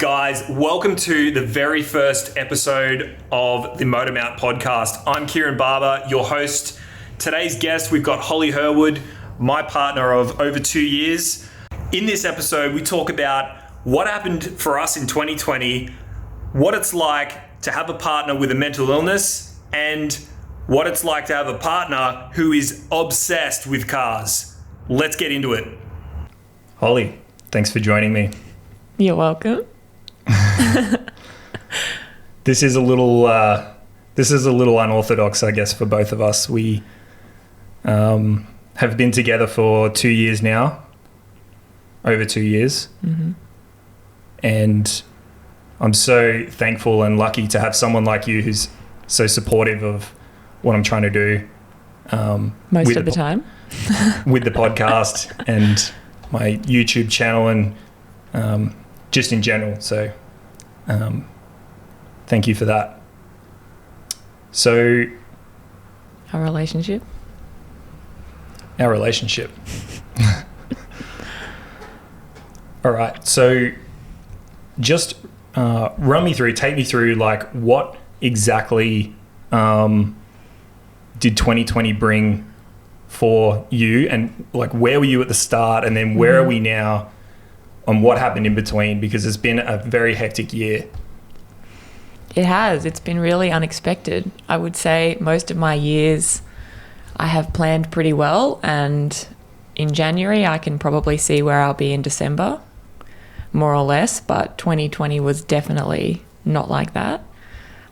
Guys, welcome to the very first episode of the Motormount podcast. I'm Kieran Barber, your host. Today's guest, we've got Holly Hurwood, my partner of over 2 years. In this episode, we talk about what happened for us in 2020, what it's like to have a partner with a mental illness, and what it's like to have a partner who is obsessed with cars. Let's get into it. Holly, thanks for joining me. You're welcome. This is a little unorthodox, I guess, for both of us. We have been together for 2 years now, over 2 years. Mm-hmm. And I'm so thankful and lucky to have someone like you who's so supportive of what I'm trying to do. Most of the time. With the podcast and my YouTube channel and just in general. So thank you for that. So Our relationship. All right. So just take me through like what exactly did 2020 bring for you, and like where were you at the start, and then where are we now, and what happened in between, because it's been a very hectic year. It has. It's been really unexpected. I would say most of my years I have planned pretty well, and in January I can probably see where I'll be in December, more or less, but 2020 was definitely not like that.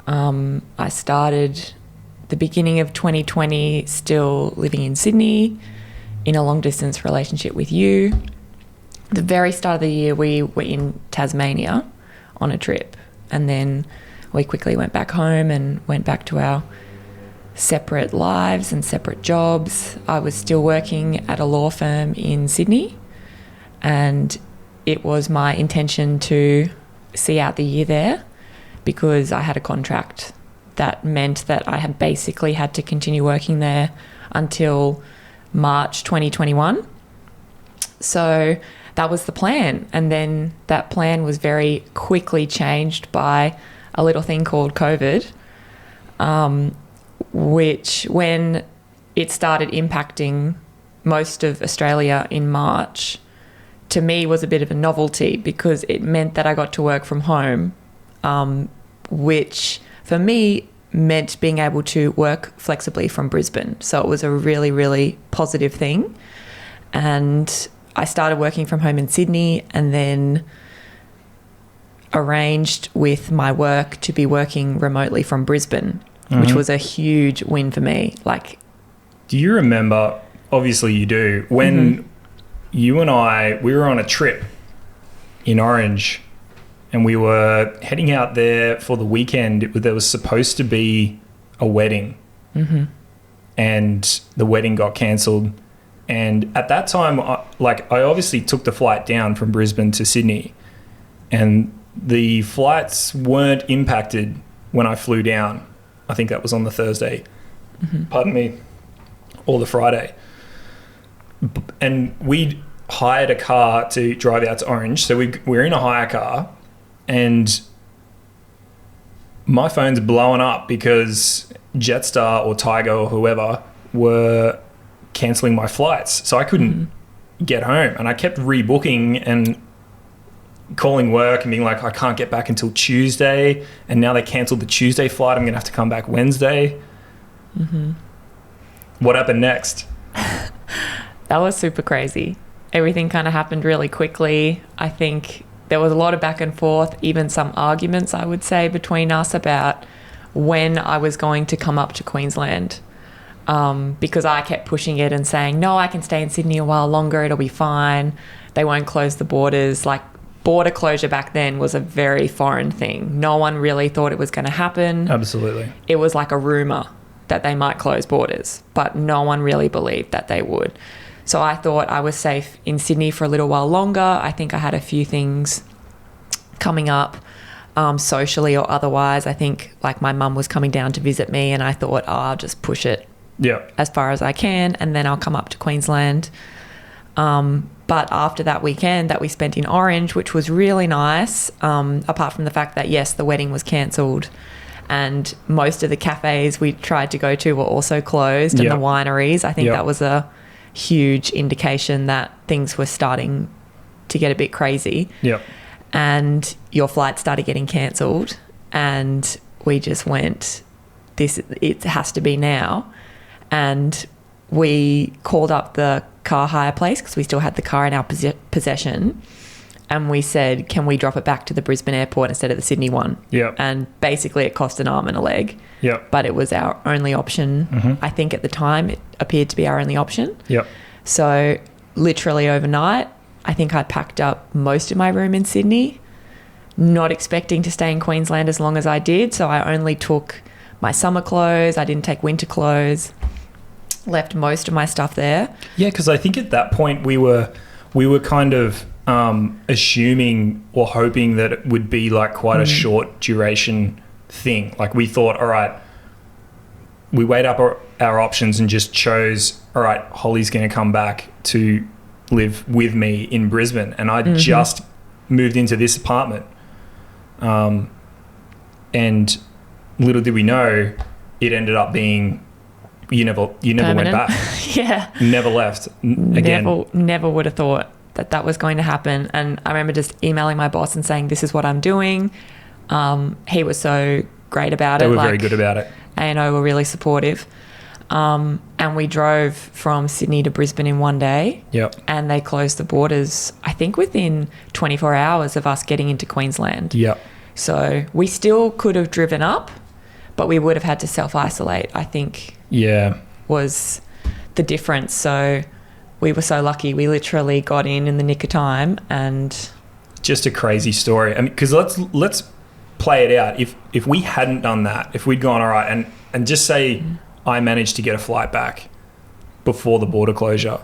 I started the beginning of 2020 still living in Sydney in a long distance relationship with you. The very start of the year we were in Tasmania on a trip, and then we quickly went back home and went back to our separate lives and separate jobs. I was still working at a law firm in Sydney, and it was my intention to see out the year there because I had a contract that meant that I had basically had to continue working there until March 2021. So that was the plan. And then that plan was very quickly changed by a little thing called COVID, which when it started impacting most of Australia in March, to me was a bit of a novelty because it meant that I got to work from home, which for me meant being able to work flexibly from Brisbane. So it was a really, really positive thing. And I started working from home in Sydney, and then arranged with my work to be working remotely from Brisbane, which was a huge win for me. Like, do you remember, obviously you do, when you and I, we were on a trip in Orange, and we were heading out there for the weekend. There was supposed to be a wedding, and the wedding got cancelled. And at that time, I obviously took the flight down from Brisbane to Sydney, and the flights weren't impacted when I flew down. I think that was on the Thursday, or the Friday. And we hired a car to drive out to Orange. So we're in a hire car, and my phone's blowing up because Jetstar or Tiger or whoever were cancelling my flights. So I couldn't get home, and I kept rebooking and calling work and being like, I can't get back until Tuesday, and now they cancelled the Tuesday flight. I'm gonna have to come back Wednesday. What happened next? that was super crazy. Everything kind of happened really quickly. I think there was a lot of back and forth, even some arguments, I would say, between us about when I was going to come up to Queensland, because I kept pushing it and saying, no, I can stay in Sydney a while longer, it'll be fine, they won't close the borders. Like, border closure back then was a very foreign thing. No one really thought it was going to happen. Absolutely. It was like a rumour that they might close borders, but no one really believed that they would. So I thought I was safe in Sydney for a little while longer. I think I had a few things coming up, socially or otherwise. I think like my mum was coming down to visit me, and I thought, I'll just push it as far as I can, and then I'll come up to Queensland. But after that weekend that we spent in Orange, which was really nice, apart from the fact that, yes, the wedding was cancelled and most of the cafes we tried to go to were also closed, and the wineries, I think that was a huge indication that things were starting to get a bit crazy. Yep. And your flight started getting cancelled, and we just went, it has to be now. And we called up the car hire place because we still had the car in our possession, and we said, can we drop it back to the Brisbane airport instead of the Sydney one? Yeah. And basically it cost an arm and a leg. Yeah. But it was our only option. I think at the time it appeared to be our only option. Yeah. So literally overnight, I think I packed up most of my room in Sydney, not expecting to stay in Queensland as long as I did. So I only took my summer clothes. I didn't take winter clothes. Left most of my stuff there. Yeah, because I think at that point we were kind of assuming or hoping that it would be like quite a short duration thing. Like we thought, all right, we weighed up our options and just chose, all right, Holly's going to come back to live with me in Brisbane, and I just moved into this apartment. And little did we know, it ended up being you never Permanent. went back. Yeah. Never left again. Never would have thought that was going to happen. And I remember just emailing my boss and saying, this is what I'm doing. He was so great about it. They were very good about it. A&O were really supportive. And we drove from Sydney to Brisbane in one day. Yep. And they closed the borders, I think, within 24 hours of us getting into Queensland. Yep. So we still could have driven up, but we would have had to self-isolate, I think. Yeah. Was the difference. So we were so lucky. We literally got in the nick of time. And just a crazy story. I mean, because let's play it out. If we hadn't done that, if we'd gone, all right, and just say I managed to get a flight back before the border closure,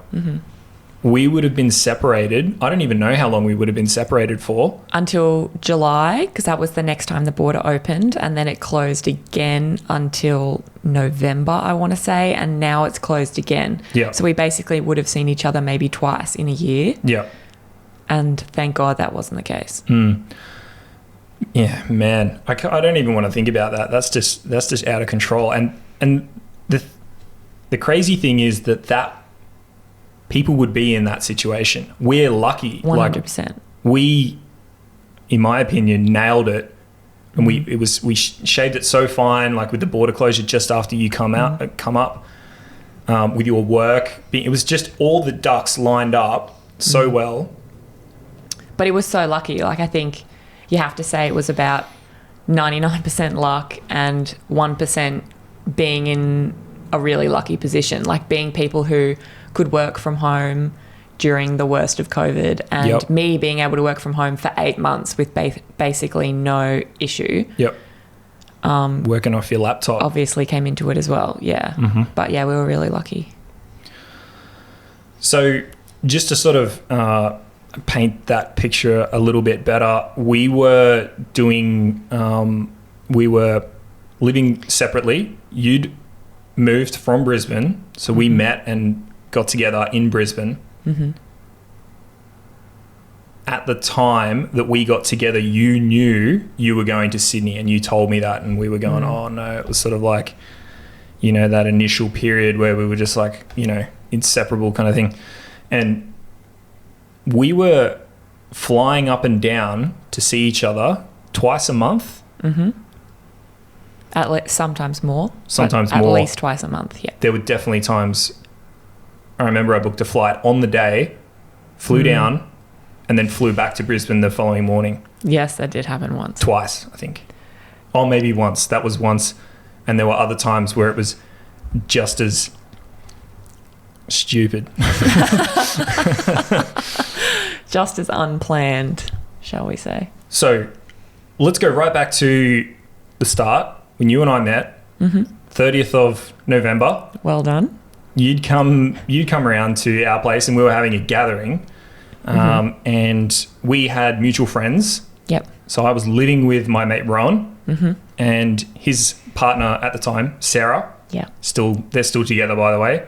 we would have been separated. I don't even know how long we would have been separated for. Until July, because that was the next time the border opened, and then it closed again until November, I want to say, and now it's closed again. Yeah. So we basically would have seen each other maybe twice in a year. Yeah. And thank God that wasn't the case. Yeah, man. I don't even want to think about that. That's just out of control. And the crazy thing is that people would be in that situation. We're lucky. 100%. Like, we, in my opinion, nailed it. And we shaved it so fine, like with the border closure just after you come up, with your work. It was just all the ducks lined up so well. But it was so lucky. Like, I think you have to say it was about 99% luck and 1% being in a really lucky position, like being people who could work from home during the worst of COVID, and me being able to work from home for 8 months with basically no issue. Working off your laptop obviously came into it as well. But yeah, we were really lucky. So just to sort of paint that picture a little bit better, we were living separately. You'd moved from Brisbane, so we met and got together in Brisbane. At the time that we got together, you knew you were going to Sydney, and you told me that, and we were going, oh no. It was sort of like, that initial period where we were just like, inseparable kind of thing. And we were flying up and down to see each other twice a month. Sometimes more. Sometimes at more. At least twice a month, yeah. There were definitely times, I remember I booked a flight on the day, flew down, and then flew back to Brisbane the following morning. Yes, that did happen once. Twice, I think. Oh, maybe once. That was once. And there were other times where it was just as stupid. Just as unplanned, shall we say. So let's go right back to the start when you and I met, 30th of November. Well done. You'd come around to our place, and we were having a gathering, and we had mutual friends. Yep. So I was living with my mate Rowan, and his partner at the time, Sarah. Yeah. They're still together, by the way.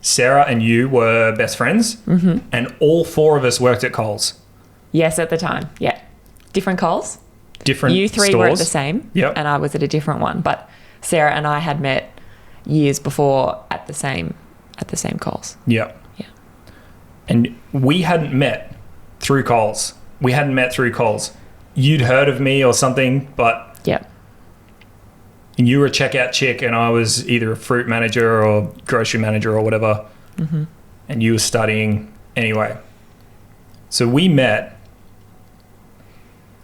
Sarah and you were best friends, and all four of us worked at Coles. Yes, at the time. Yeah. Different Coles. Different You three stores. were at the same. Yep. And I was at a different one. But Sarah and I had met years before at the same Coles. Yep. Yeah. And we hadn't met through Coles. You'd heard of me or something, but Yep. and you were a checkout chick and I was either a fruit manager or grocery manager or whatever. And you were studying anyway. So we met.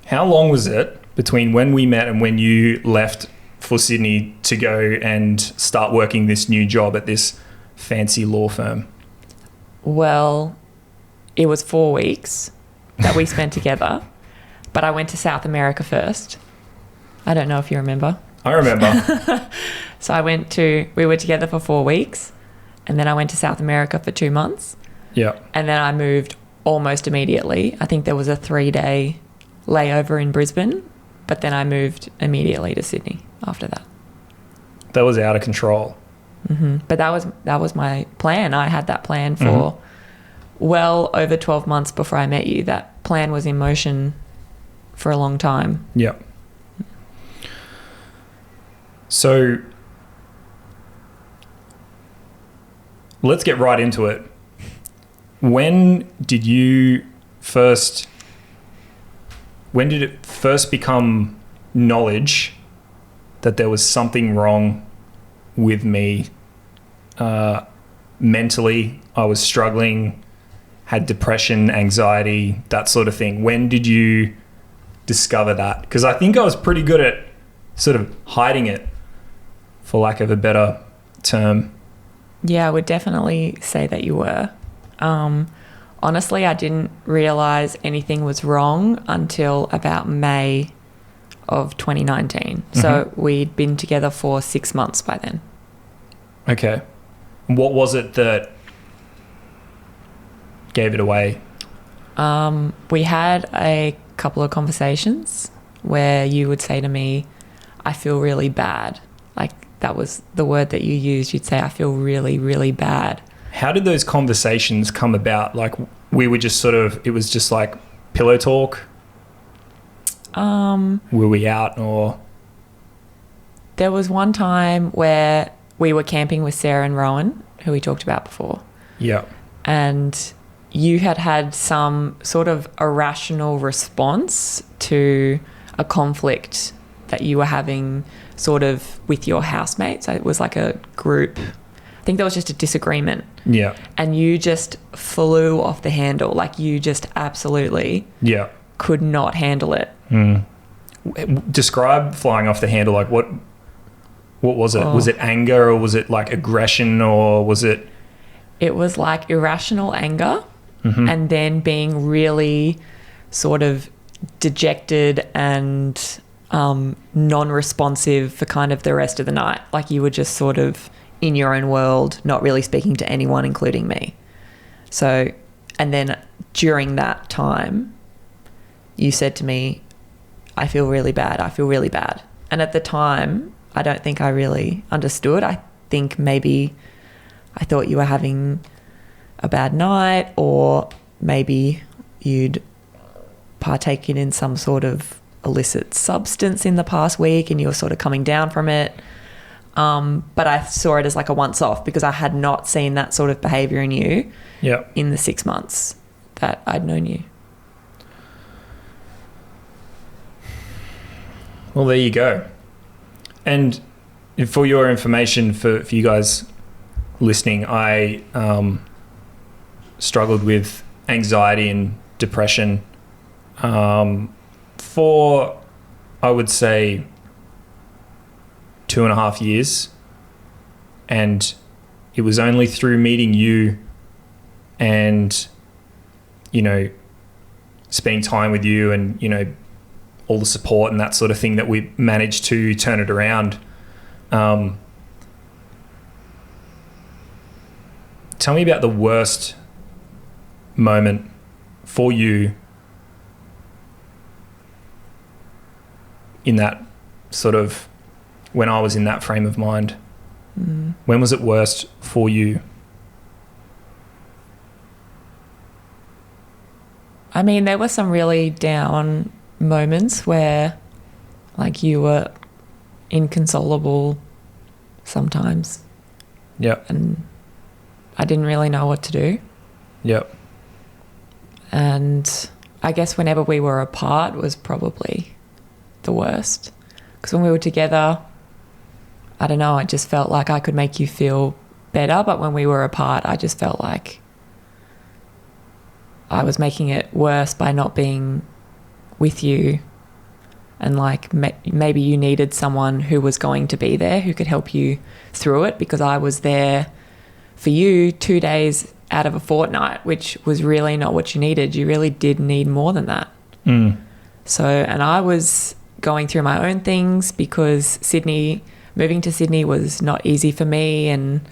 How long was it between when we met and when you left for Sydney to go and start working this new job at this fancy law firm? Well, it was 4 weeks that we spent together, but I went to South America first. I don't know if you remember. I remember. So we were together for 4 weeks, and then I went to South America for 2 months. Yeah. And then I moved almost immediately. I think there was a 3-day layover in Brisbane, but then I moved immediately to Sydney after that. That was out of control. But that was my plan. I had that plan for well over 12 months before I met you. That plan was in motion for a long time. Yeah. So let's get right into it. When did it first become knowledge that there was something wrong with me? Mentally, I was struggling, had depression, anxiety, that sort of thing. When did you discover that? Because I think I was pretty good at sort of hiding it, for lack of a better term. Yeah, I would definitely say that you were. Honestly, I didn't realize anything was wrong until about May of 2019. So we'd been together for 6 months by then. Okay. What was it that gave it away? We had a couple of conversations where you would say to me, I feel really bad. Like, that was the word that you used. You'd say, I feel really, really bad. How did those conversations come about? Like, we were just it was just like pillow talk? Were we out or? There was one time where we were camping with Sarah and Rowan, who we talked about before. Yeah. And you had some sort of irrational response to a conflict that you were having sort of with your housemates. So it was like a group. I think there was just a disagreement. Yeah. And you just flew off the handle. Like, you just absolutely could not handle it. Describe flying off the handle. Like, what was it? Was it anger, or was it like aggression, or was it? It was like irrational anger, and then being really sort of dejected and non-responsive for kind of the rest of the night. Like, you were just sort of in your own world, not really speaking to anyone, including me. So, and then during that time, you said to me, I feel really bad. And at the time, I don't think I really understood. I think maybe I thought you were having a bad night, or maybe you'd partaken in some sort of illicit substance in the past week and you were sort of coming down from it. But I saw it as like a once-off because I had not seen that sort of behaviour in you in the 6 months that I'd known you. Well, there you go. And for your information, for you guys listening, I struggled with anxiety and depression for, I would say, 2.5 years. And it was only through meeting you and, spending time with you and, all the support and that sort of thing that we managed to turn it around. Tell me about the worst moment for you in that sort of, when I was in that frame of mind. When was it worst for you? I mean, there were some really down moments where, like, you were inconsolable sometimes. Yep. And I didn't really know what to do. Yep. And I guess whenever we were apart was probably the worst. Because when we were together, I don't know, I just felt like I could make you feel better. But when we were apart, I just felt like I was making it worse by not being with you. And like maybe you needed someone who was going to be there, who could help you through it, because I was there for you 2 days out of a fortnight, which was really not what you needed. You really did need more than that. So, and I was going through my own things because moving to Sydney was not easy for me, and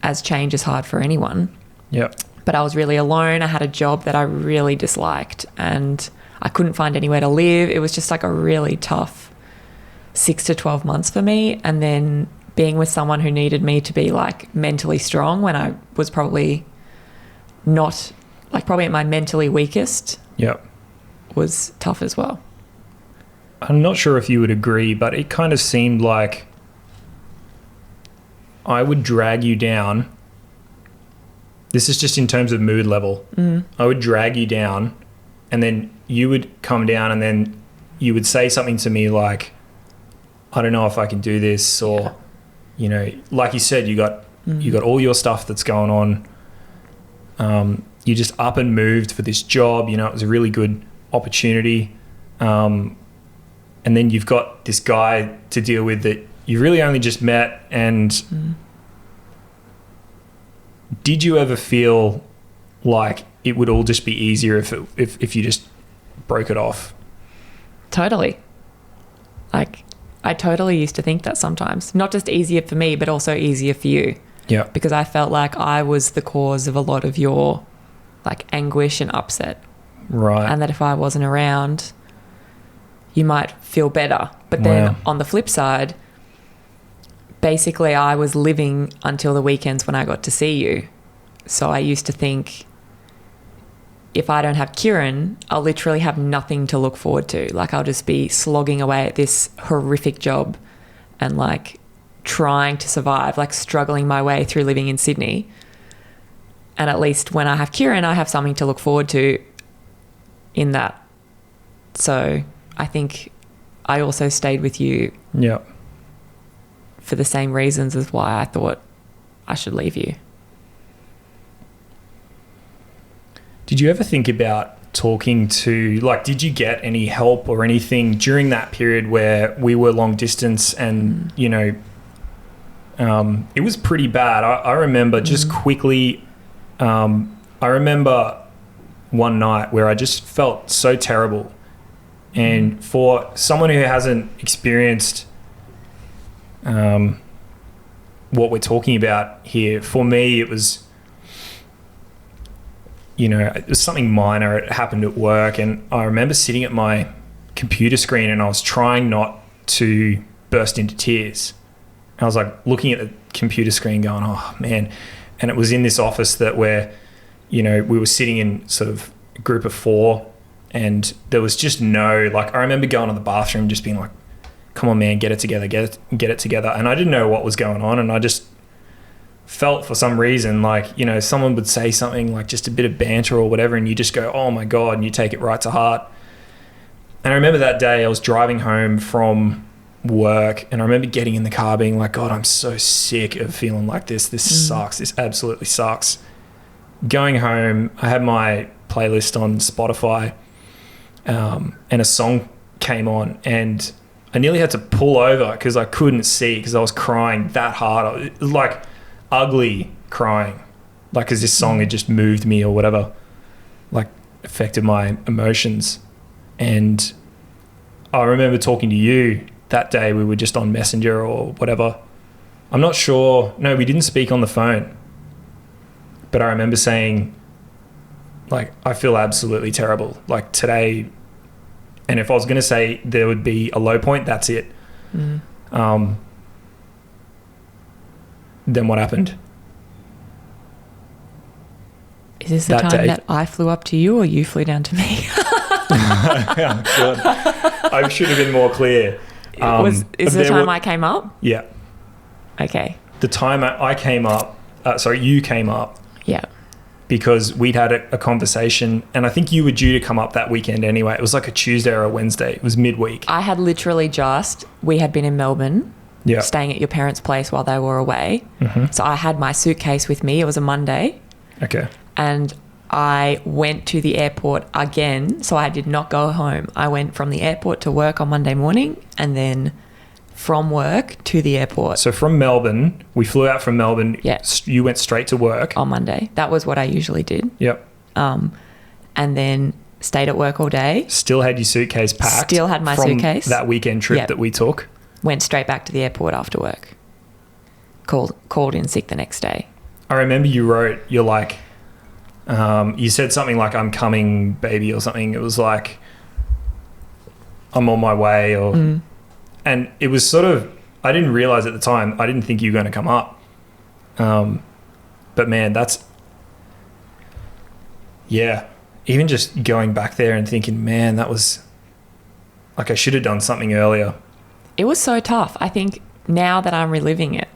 as change is hard for anyone. Yep. But I was really alone. I had a job that I really disliked and I couldn't find anywhere to live. It was just like a really tough 6 to 12 months for me. And then being with someone who needed me to be like mentally strong when I was probably not, like probably at my mentally weakest. Yep. Was tough as well. I'm not sure if you would agree, but it kind of seemed like I would drag you down. This is just in terms of mood level. I would drag you down and then you would come down and then you would say something to me like, I don't know if I can do this, or, you know, like you said, you got all your stuff that's going on. You just up and moved for this job. You know, it was a really good opportunity. And then you've got this guy to deal with that you really only just met. And did you ever feel like it would all just be easier if you just broke it off? Totally. Like, I totally used to think that sometimes. Not just easier for me, but also easier for you. Yeah. Because I felt like I was the cause of a lot of your like anguish and upset. Right. And that if I wasn't around, you might feel better. But then on the flip side, basically I was living until the weekends when I got to see you. So I used to think, if I don't have Kieran, I'll literally have nothing to look forward to. Like, I'll just be slogging away at this horrific job and like trying to survive, like struggling my way through living in Sydney. And at least when I have Kieran, I have something to look forward to in that. So I think I also stayed with you for the same reasons as why I thought I should leave you. Did you ever think about talking to, like, did you get any help or anything during that period where we were long distance and, you know, it was pretty bad. I remember just quickly, I remember one night where I just felt so terrible. And for someone who hasn't experienced what we're talking about here, for me, it was, you know, it was something minor. It happened at work, and I remember sitting at my computer screen and I was trying not to burst into tears. I was like looking at the computer screen going, oh man. And it was in this office that where, you know, we were sitting in sort of a group of 4, and there was just no, like, I remember going to the bathroom just being like, come on man, get it together, get it together. And I didn't know what was going on, and I just felt for some reason like, you know, someone would say something like just a bit of banter or whatever, and you just go, oh my God, and you take it right to heart. And I remember that day I was driving home from work, and I remember getting in the car being like, God, I'm so sick of feeling like this. This sucks. This absolutely sucks. Going home, I had my playlist on Spotify, and a song came on, and I nearly had to pull over because I couldn't see, because I was crying that hard. It was like ugly crying, like, because this song had just moved me or whatever, like affected my emotions. And I remember talking to you that day. We were just on Messenger or whatever. I'm not sure. No, we didn't speak on the phone. But I remember saying, like, I feel absolutely terrible. Like, today, and if I was going to say there would be a low point, that's it. Then what happened? Is this the that time day. that I flew up to you or you flew down to me? God. I should have been more clear. Is the time I came up? Yeah. Okay. The time I came up, you came up Yeah. because we'd had a conversation, and I think you were due to come up that weekend anyway. It was like a Tuesday or a Wednesday. It was midweek. I had literally we had been in Melbourne, Yeah. staying at your parents' place while they were away. Mm-hmm. So I had my suitcase with me. It was a Monday. Okay. And I went to the airport again. So I did not go home. I went from the airport to work on Monday morning, and then from work to the airport. So from Melbourne, we flew out from Melbourne. Yeah. You went straight to work. On Monday. That was what I usually did. Yep. And then stayed at work all day. Still had your suitcase packed. Still had my from suitcase. that weekend trip Yep. that we took. Went straight back to the airport after work. Called in sick the next day. I remember you wrote, you're like, you said something like, "I'm coming, baby," or something. It was like, "I'm on my way," or... And it was sort of, I didn't realize at the time, I didn't think you were going to come up. But man, even just going back there and thinking, man, that was like, I should have done something earlier. It was so tough. I think now that I'm reliving it,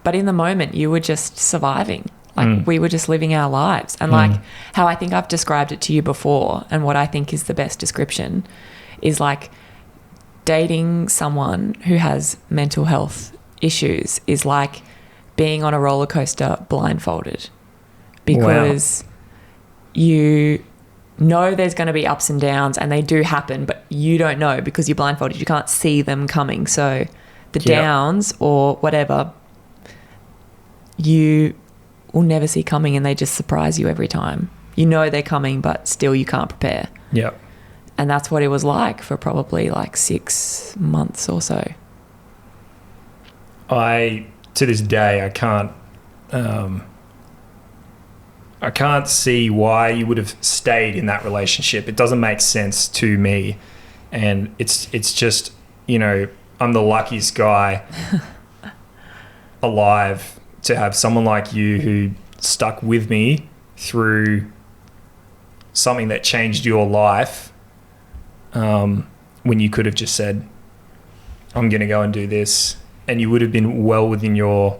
but in the moment you were just surviving. Like we were just living our lives. And like how I think I've described it to you before, and what I think is the best description is like, dating someone who has mental health issues is like being on a roller coaster blindfolded, because you know there's going to be ups and downs, and they do happen, but you don't know because you're blindfolded. You can't see them coming. So the downs or whatever you will never see coming, and they just surprise you every time. You know they're coming, but still you can't prepare. Yeah. And that's what it was like for probably like 6 months or so. To this day, I can't see why you would have stayed in that relationship. It doesn't make sense to me. And it's just, I'm the luckiest guy alive to have someone like you who stuck with me through something that changed your life. When you could have just said, "I'm going to go and do this," and you would have been well within your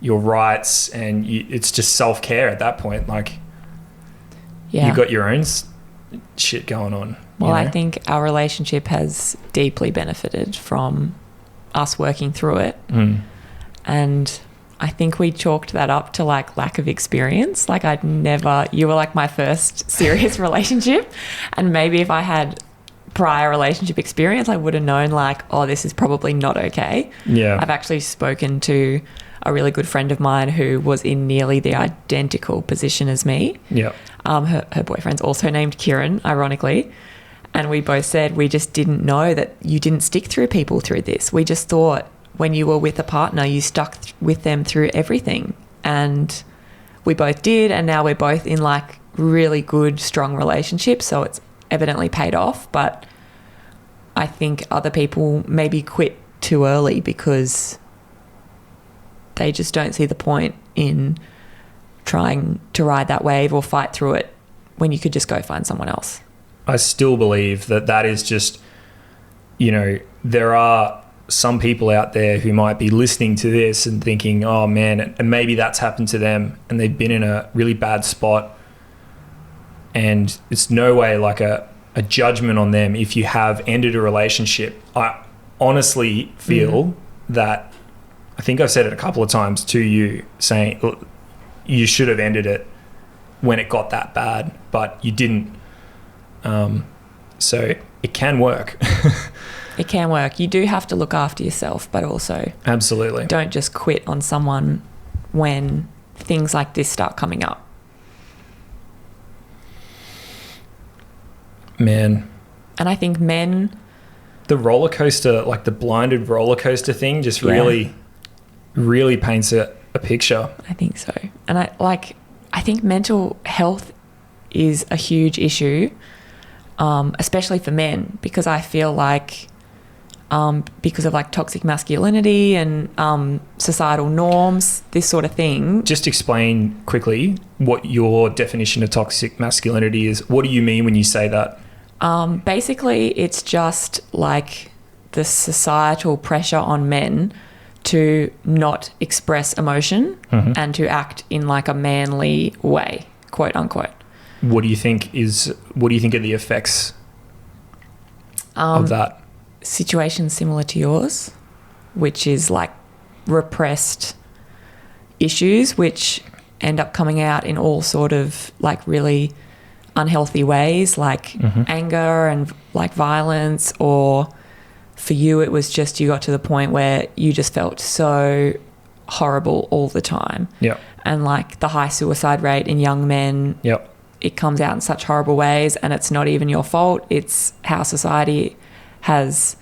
rights, and it's just self-care at that point. Like, you've got your own shit going on. Well, I think our relationship has deeply benefited from us working through it. And I think we chalked that up to like lack of experience. Like you were like my first serious relationship, and maybe if I had prior relationship experience, I would have known like, oh, this is probably not okay. Yeah. I've actually spoken to a really good friend of mine who was in nearly the identical position as me. Yeah. Her boyfriend's also named Kieran, ironically. And we both said we just didn't know that you didn't stick through people through this. We just thought when you were with a partner, you stuck with them through everything. And we both did. And now we're both in like really good, strong relationships. So it's evidently paid off, but I think other people maybe quit too early because they just don't see the point in trying to ride that wave or fight through it when you could just go find someone else. I still believe that is just, there are some people out there who might be listening to this and thinking, oh man, and maybe that's happened to them and they've been in a really bad spot, and it's no way like a judgment on them if you have ended a relationship. I honestly feel that, I think I've said it a couple of times to you, saying, look, you should have ended it when it got that bad, but you didn't. So it can work. It can work. You do have to look after yourself, but also absolutely don't just quit on someone when things like this start coming up. Man. And I think the roller coaster, like the blinded roller coaster thing, just really paints a picture. I think so. And I think mental health is a huge issue, especially for men, because I feel like because of like toxic masculinity and societal norms, this sort of thing. Just explain quickly what your definition of toxic masculinity is. What do you mean when you say that? Basically, it's just like the societal pressure on men to not express emotion and to act in like a manly way, quote unquote. What do you think are the effects of that? Situations similar to yours, which is like repressed issues which end up coming out in all sort of like really unhealthy ways, like anger and like violence, or for you it was just you got to the point where you just felt so horrible all the time. Yeah. And like the high suicide rate in young men, it comes out in such horrible ways, and it's not even your fault. It's how society has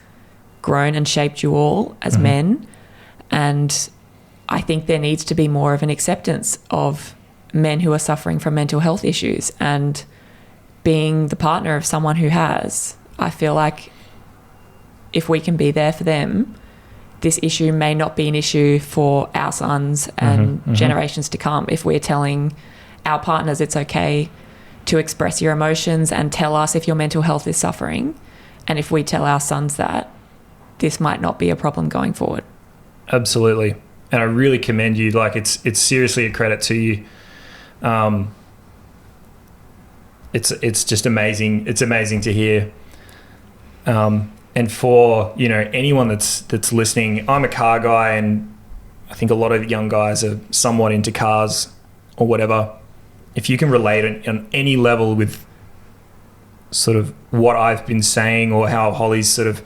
grown and shaped you all as men. And I think there needs to be more of an acceptance of men who are suffering from mental health issues, and being the partner of someone who has, I feel like if we can be there for them, this issue may not be an issue for our sons and generations to come. If we're telling our partners it's okay to express your emotions and tell us if your mental health is suffering, and if we tell our sons that, this might not be a problem going forward. Absolutely. And I really commend you. Like it's seriously a credit to you. It's just amazing. It's amazing to hear. And for, anyone that's listening, I'm a car guy, and I think a lot of young guys are somewhat into cars or whatever. If you can relate on any level with sort of what I've been saying or how Holly's sort of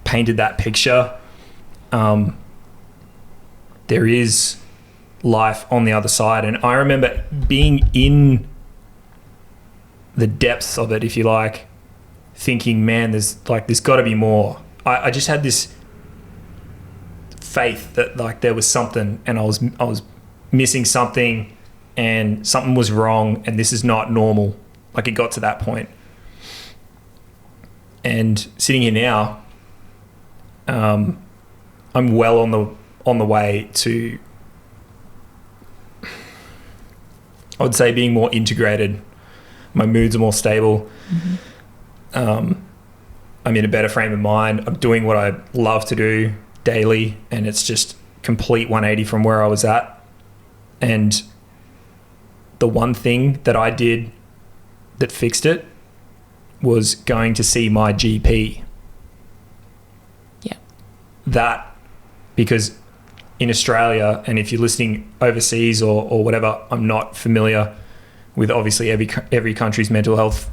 painted that picture, there is life on the other side. And I remember being in the depths of it, if you like, thinking, man, there's got to be more. I just had this faith that like there was something, and I was missing something, and something was wrong, and this is not normal. Like it got to that point. And sitting here now, I'm well on the way to, I would say, being more integrated. My moods are more stable. I'm in a better frame of mind. I'm doing what I love to do daily, and it's just complete 180 from where I was at. And the one thing that I did that fixed it was going to see my GP. Yeah. That, because in Australia, and if you're listening overseas or whatever, I'm not familiar with obviously every country's mental health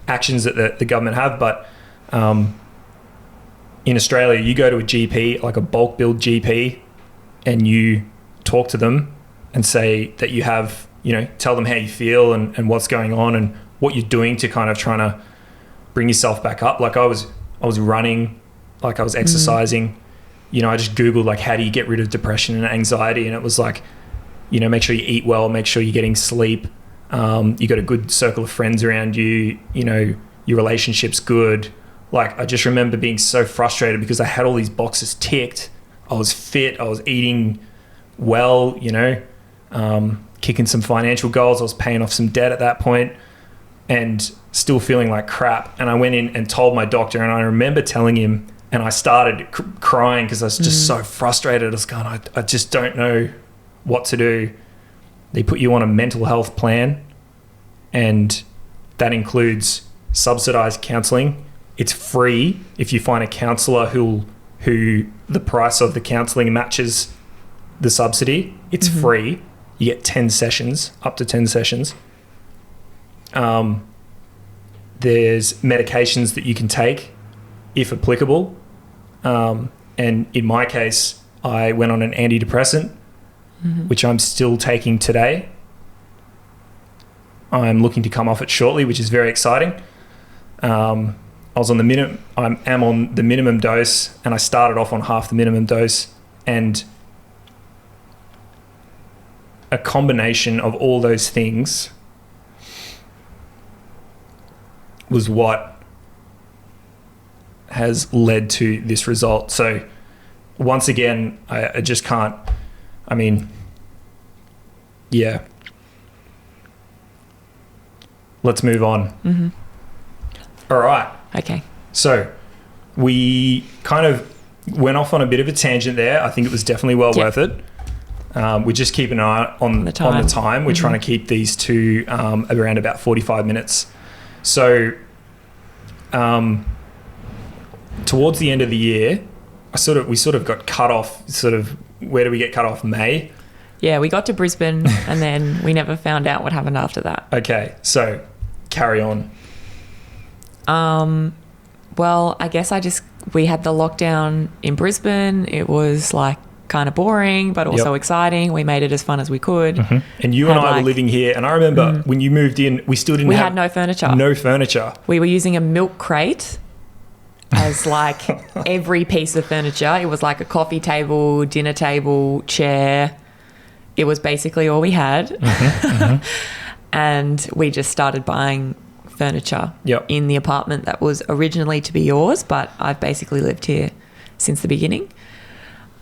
actions that the government have, but in Australia, you go to a GP, like a bulk billed GP, and you talk to them and say that you have, tell them how you feel and what's going on and what you're doing to kind of trying to bring yourself back up. Like I was running, like I was exercising, I just Googled like, how do you get rid of depression and anxiety? And it was like, make sure you eat well, make sure you're getting sleep. You got a good circle of friends around you, your relationship's good. Like, I just remember being so frustrated because I had all these boxes ticked. I was fit, I was eating well, kicking some financial goals. I was paying off some debt at that point and still feeling like crap. And I went in and told my doctor, and I remember telling him, and I started crying because I was just so frustrated. I was going, I just don't know what to do. They put you on a mental health plan, and that includes subsidized counseling. It's free if you find a counsellor who the price of the counseling matches the subsidy. It's free. You get 10 sessions, up to 10 sessions. There's medications that you can take if applicable. And in my case, I went on an antidepressant, which I'm still taking today. I'm looking to come off it shortly, which is very exciting. I was on the am on the minimum dose, and I started off on half the minimum dose, and a combination of all those things was what has led to this result. So once again, I just can't, I mean, yeah. Let's move on. Mm-hmm. All right. Okay. So we kind of went off on a bit of a tangent there. I think it was definitely well worth it. We're just keeping an eye on the time. We're trying to keep these to around about 45 minutes. So towards the end of the year, we sort of got cut off. Where do we get cut off? May. Yeah, we got to Brisbane and then we never found out what happened after that. Okay, so carry on. Well, I guess we had the lockdown in Brisbane. It was like kind of boring, but also exciting. We made it as fun as we could. Mm-hmm. And you and I were living here. And I remember when you moved in, we still didn't have... We had no furniture. No furniture. We were using a milk crate as like every piece of furniture. It was like a coffee table, dinner table, chair. It was basically all we had. Mm-hmm, mm-hmm. And we just started buying furniture in the apartment that was originally to be yours, but I've basically lived here since the beginning.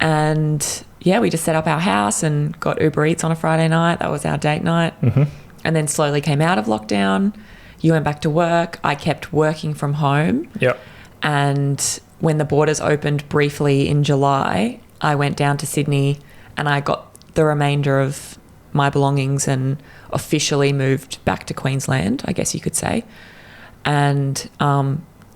And yeah, we just set up our house and got Uber Eats on a Friday night. That was our date night. Mm-hmm. And then slowly came out of lockdown. You went back to work. I kept working from home. Yep. And when the borders opened briefly in July, I went down to Sydney and I got the remainder of my belongings and officially moved back to Queensland, I guess you could say. And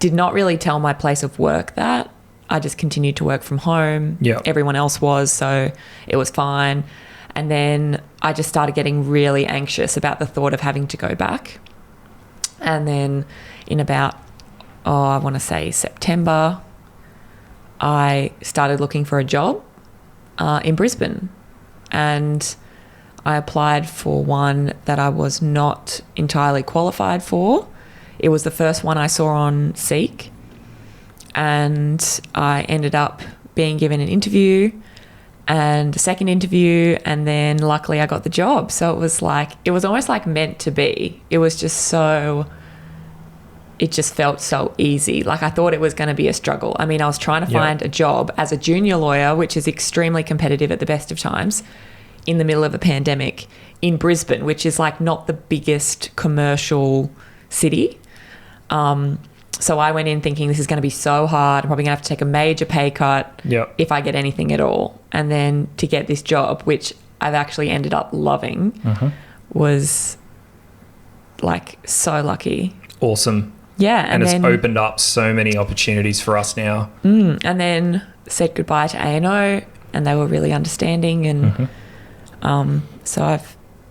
did not really tell my place of work that. I just continued to work from home. Yep. Everyone else was, so it was fine. And then I just started getting really anxious about the thought of having to go back. And then in about, I want to say September, I started looking for a job in Brisbane. And I applied for one that I was not entirely qualified for. It was the first one I saw on Seek. And I ended up being given an interview and a second interview, and then luckily I got the job. So it was almost like meant to be. It just felt so easy. Like I thought it was going to be a struggle. I mean, I was trying to find a job as a junior lawyer, which is extremely competitive at the best of times, in the middle of a pandemic in Brisbane, which is like not the biggest commercial city. So I went in thinking this is going to be so hard. I'm probably going to have to take a major pay cut if I get anything at all. And then to get this job, which I've actually ended up loving, was like so lucky. Awesome. Yeah. And it's opened up so many opportunities for us now. And then said goodbye to A&O, and they were really understanding. And so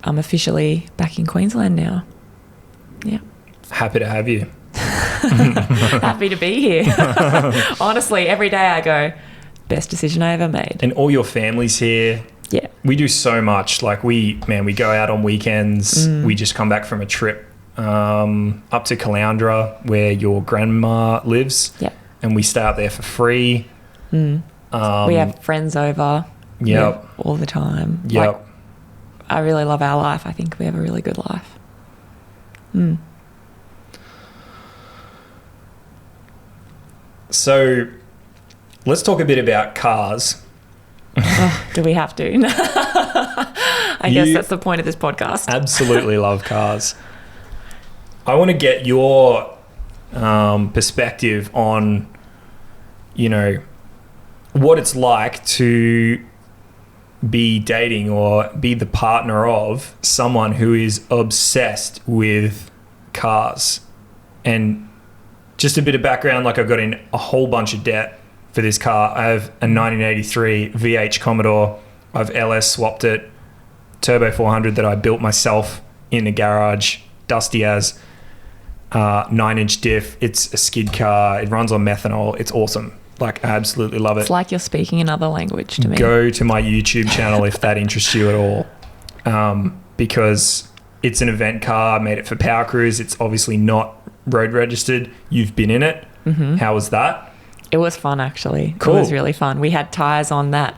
I'm officially back in Queensland now. Yeah. Happy to have you. Happy to be here. Honestly, every day I go, best decision I ever made. And all your family's here. Yeah. We do so much. Like we go out on weekends. We just come back from a trip up to Caloundra where your grandma lives. Yeah. And we stay out there for free. We have friends over. Yep. All the time. Yep. Like, I really love our life. I think we have a really good life. So let's talk a bit about cars. Do we have to? I guess that's the point of this podcast. Absolutely love cars. I want to get your perspective on, what it's like to be dating or be the partner of someone who is obsessed with cars. And just a bit of background, like I've got in a whole bunch of debt for this car. I have a 1983 VH Commodore. I've LS swapped it, Turbo 400 that I built myself in a garage, dusty as, 9-inch diff. It's a skid car. It runs on methanol. It's awesome. Like, I absolutely love it. It's like you're speaking another language to me. Go to my YouTube channel if that interests you at all. Because it's an event car. I made it for Power Cruise. It's obviously not road registered. You've been in it. How was that? It was fun, actually. Cool. It was really fun. We had tyres on that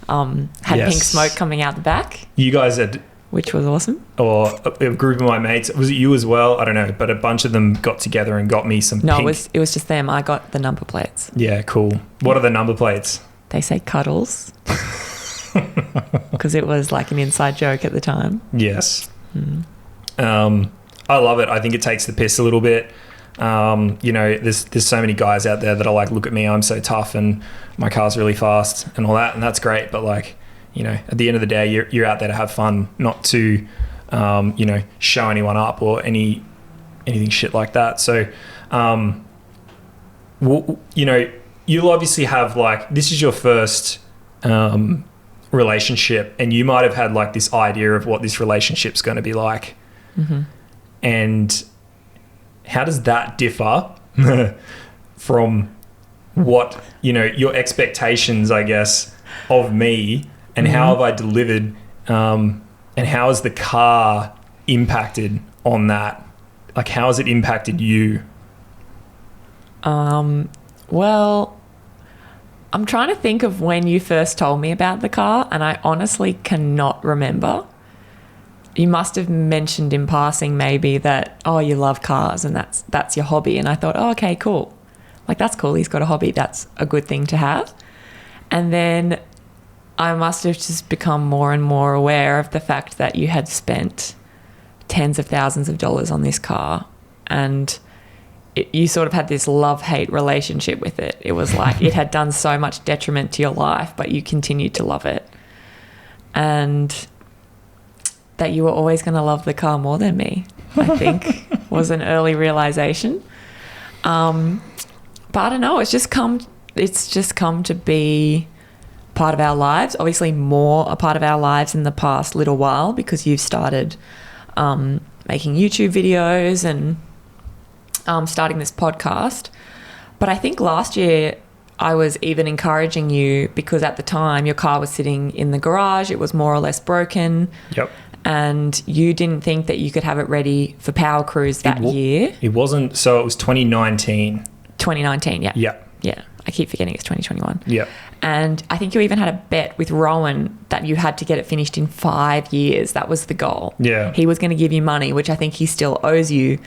had pink smoke coming out the back. You guys had which was awesome. Or a group of my mates. Was it you as well? I don't know, but a bunch of them got together and got me some No, pink. it was just them. I got the number plates. Yeah, cool. What are the number plates? They say Cuddles because it was like an inside joke at the time. Yes. I love it. I think it takes the piss a little bit. There's so many guys out there that are like, look at me, I'm so tough and my car's really fast and all that, and that's great. But like, at the end of the day, you're out there to have fun, not to, show anyone up or anything shit like that. So, you'll obviously have like, this is your first relationship, and you might have had like this idea of what this relationship's going to be like. Mm-hmm. And how does that differ from what, your expectations, I guess, of me, and how have I delivered, and how has the car impacted on that? Like, how has it impacted you? Well, I'm trying to think of when you first told me about the car, and I honestly cannot remember. You must have mentioned in passing maybe that, oh, you love cars and that's your hobby. And I thought, oh, okay, cool. Like, that's cool. He's got a hobby. That's a good thing to have. And then I must have just become more and more aware of the fact that you had spent tens of thousands of dollars on this car, and you sort of had this love-hate relationship with it. It was like it had done so much detriment to your life, but you continued to love it. And that you were always going to love the car more than me, I think, was an early realization. But I don't know, it's just come to be part of our lives, obviously more a part of our lives in the past little while, because you've started making YouTube videos and starting this podcast. But I think last year I was even encouraging you, because at the time your car was sitting in the garage, it was more or less broken. Yep. And you didn't think that you could have it ready for Power Cruise that year. It wasn't, so it was 2019. 2019, yeah. Yeah. Yeah. I keep forgetting it's 2021. Yeah. And I think you even had a bet with Rowan that you had to get it finished in 5 years. That was the goal. Yeah. He was going to give you money, which I think he still owes you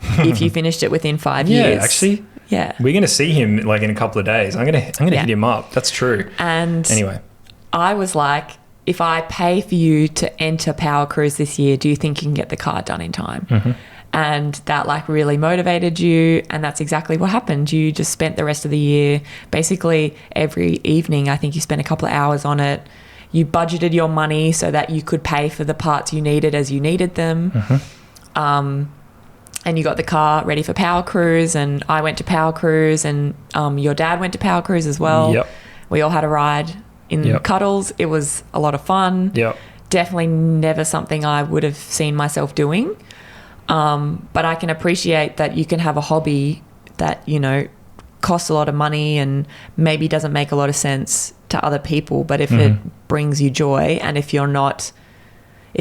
if you finished it within 5 years. Yeah, actually. Yeah. We're going to see him like in a couple of days. I'm going to hit him up. That's true. And anyway, I was like, if I pay for you to enter Power Cruise this year, do you think you can get the car done in time? Mm-hmm. And that like really motivated you. And that's exactly what happened. You just spent the rest of the year, basically every evening, I think you spent a couple of hours on it. You budgeted your money so that you could pay for the parts you needed as you needed them. Mm-hmm. And you got the car ready for Power Cruise, and I went to Power Cruise, and your dad went to Power Cruise as well. Yep. We all had a ride in Cuddles. It was a lot of fun. Yep. Definitely never something I would have seen myself doing. But I can appreciate that you can have a hobby that, costs a lot of money and maybe doesn't make a lot of sense to other people. But if it brings you joy, and if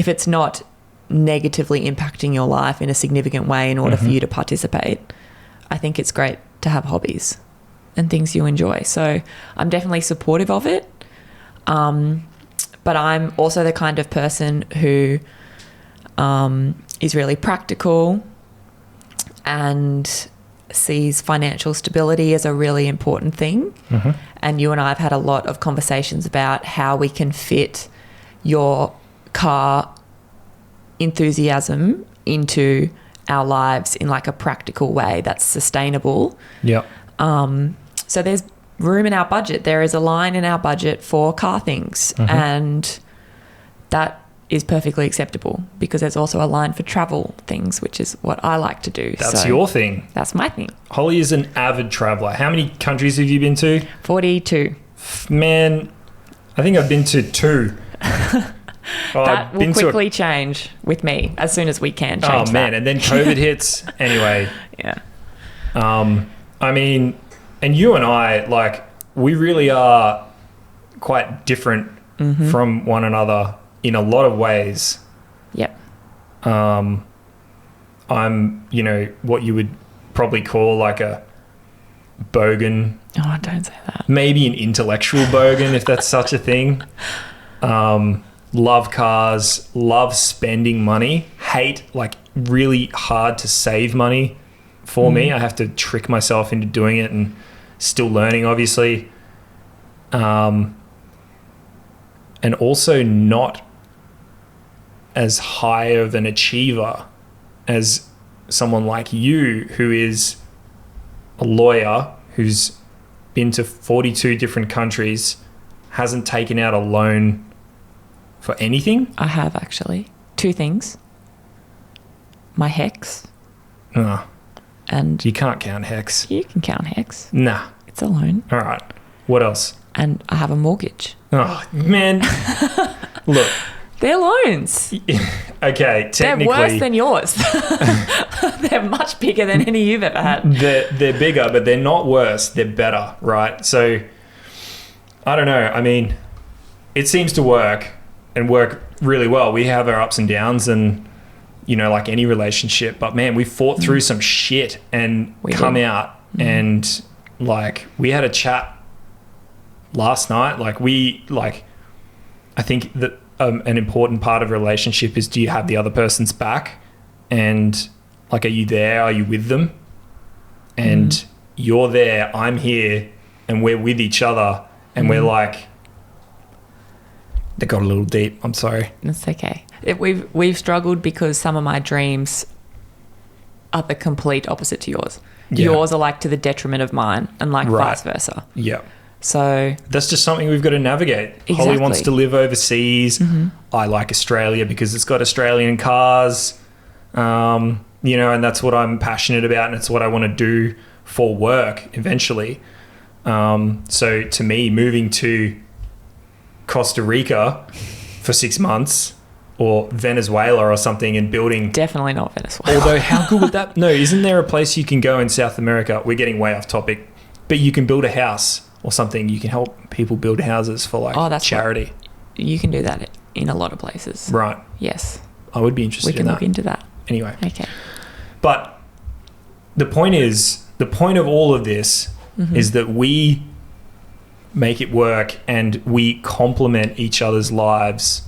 it's not negatively impacting your life in a significant way in order for you to participate, I think it's great to have hobbies and things you enjoy. So I'm definitely supportive of it. But I'm also the kind of person who is really practical and sees financial stability as a really important thing. Mm-hmm. And you and I have had a lot of conversations about how we can fit your car enthusiasm into our lives in like a practical way that's sustainable. Yeah. So there's room in our budget. There is a line in our budget for car things, and that is perfectly acceptable, because there's also a line for travel things, which is what I like to do. That's your thing. That's my thing. Holly is an avid traveler. How many countries have you been to? 42. Man, I think I've been to 2. That will quickly change with me as soon as we can change that. And then COVID hits. Anyway. Yeah. I mean, and you and I, like, we really are quite different from one another in a lot of ways. Yep. I'm, what you would probably call like a bogan. Oh, don't say that. Maybe an intellectual bogan, if that's such a thing. love cars, love spending money, hate, like, really hard to save money for me. I have to trick myself into doing it and still learning, obviously. And also not as high of an achiever as someone like you, who is a lawyer who's been to 42 different countries, hasn't taken out a loan for anything. I have, actually. 2 things. My HEX. And You can't count HEX. you can count HEX. Nah. It's a loan. All right. What else? And I have a mortgage. Oh, man. Look. They're loans. Okay, technically... They're worse than yours. They're much bigger than any you've ever had. They're bigger, but they're not worse. They're better, right? So, I don't know. I mean, it seems to work and work really well. We have our ups and downs and, you know, like any relationship. But, man, we fought through some shit and out. And, like, we had a chat last night. Like, I think that an important part of a relationship is, do you have the other person's back? And, like, are you there? Are you with them? And you're there, I'm here, and we're with each other. And we're like, that got a little deep. I'm sorry. That's okay. We've struggled because some of my dreams are the complete opposite to yours. Yeah. Yours are like to the detriment of mine, and like vice versa. Yeah. So that's just something we've got to navigate. Exactly. Holly wants to live overseas. I like Australia because it's got Australian cars, you know, and that's what I'm passionate about, and it's what I want to do for work eventually. So to me, moving to Costa Rica for 6 months or Venezuela or something and building... Definitely not Venezuela. Although how good would that... No, isn't there a place you can go in South America? We're getting way off topic. But you can build a house or something. You can help people build houses for like charity. You can do that in a lot of places. Right. Yes. I would be interested in that. We can look into that. Anyway. Okay. But the point of all of this is that we make it work and we complement each other's lives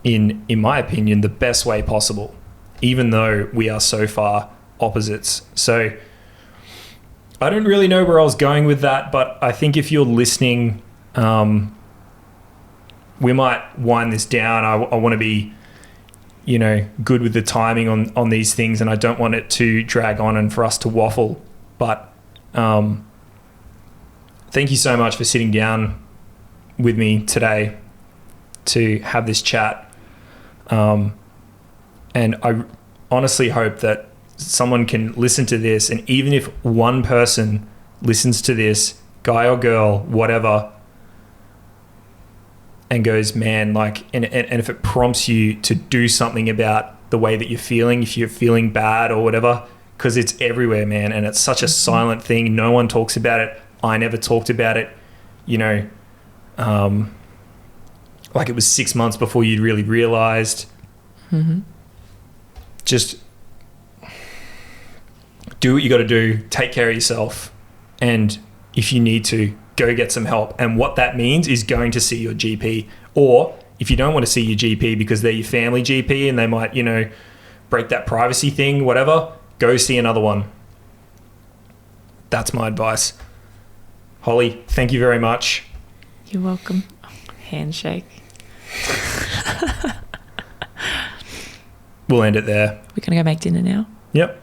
in my opinion, the best way possible, even though we are so far opposites. So I don't really know where I was going with that, but I think if you're listening, we might wind this down. I want to be, you know, good with the timing on these things, and I don't want it to drag on and for us to waffle. But thank you so much for sitting down with me today to have this chat. And I honestly hope that someone can listen to this, and even if one person listens to this, guy or girl, whatever, and goes, man, like, and if it prompts you to do something about the way that you're feeling, if you're feeling bad or whatever, because it's everywhere, man, and it's such a silent thing. No one talks about it. I never talked about it, you know, like it was 6 months before you'd really realized. Just do what you got to do, take care of yourself, and if you need to, go get some help. And what that means is going to see your GP, or if you don't want to see your GP because they're your family GP and they might, you know, break that privacy thing, whatever, go see another one. That's my advice. Holly, thank you very much. You're welcome. Handshake. We'll end it there. We're going to go make dinner now? Yep.